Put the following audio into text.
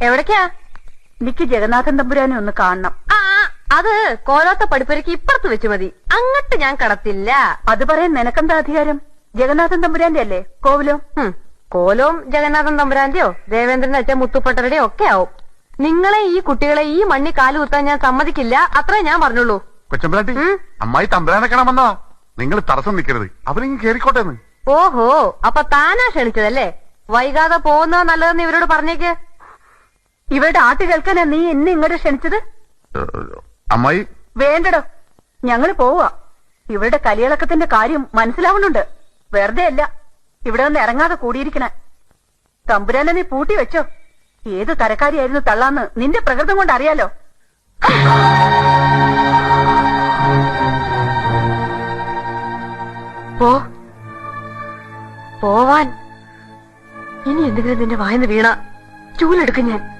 എവിടേക്കാ? എനിക്ക് ജഗന്നാഥൻ തമ്പുരാനെ ഒന്ന് കാണണം. അത് കോലാത്ത പടിപ്പുരയ്ക്ക് ഇപ്പുറത്ത് വെച്ച് മതി. അങ്ങട്ട് ഞാൻ കടത്തില്ല. അത് പറയാൻ നിനക്കെന്താ അധികാരം? ജഗന്നാഥൻ തമ്പുരാന്റെ അല്ലേ കോവിലോ? കോലവും ജഗന്നാഥൻ തമ്പുരാന്റെയോ ദേവേന്ദ്രന്റെ അച്ഛൻ മുത്തുപ്പട്ടരുടെയോ ഒക്കെ ആവും. നിങ്ങളെ ഈ കുട്ടികളെ ഈ മണ്ണി കാല് കുത്താൻ ഞാൻ സമ്മതിക്കില്ല. അത്രേ ഞാൻ പറഞ്ഞുള്ളൂ. കൊച്ചമ്പിളാട്ടി, അമ്മായി തമ്പുരാനെ കാണാമെന്നാ. നിങ്ങൾ തടസ്സം നിൽക്കരുത്, അവരിങ്ങ് കേറിക്കോട്ടെന്ന്. ഓഹോ, അപ്പൊ താനാ ക്ഷണിച്ചതല്ലേ? വൈകാതെ പോകുന്ന നല്ലതെന്ന് ഇവരോട് പറഞ്ഞേക്ക്. ഇവരുടെ ആട്ട് കേൾക്കാനാ നീ എന്നെ ഇങ്ങോട്ട് ക്ഷണിച്ചത്? അമ്മായി വേണ്ടടോ, ഞങ്ങള് പോവാ. ഇവരുടെ കലിയിളക്കത്തിന്റെ കാര്യം മനസ്സിലാവുന്നുണ്ട്. വെറുതെ അല്ല ഇവിടെ ഒന്ന് ഇറങ്ങാതെ കൂടിയിരിക്കണേ. തമ്പുരാനെ നീ പൂട്ടി വെച്ചോ. ഏത് തരക്കാരിയായിരുന്നു തള്ളാന്ന് നിന്റെ പ്രകൃതം കൊണ്ട് അറിയാലോ. പോവാൻ ഇനി എന്തെങ്കിലും നിന്റെ വായന്ന് വീണ ചൂലെടുക്കും ഞാൻ.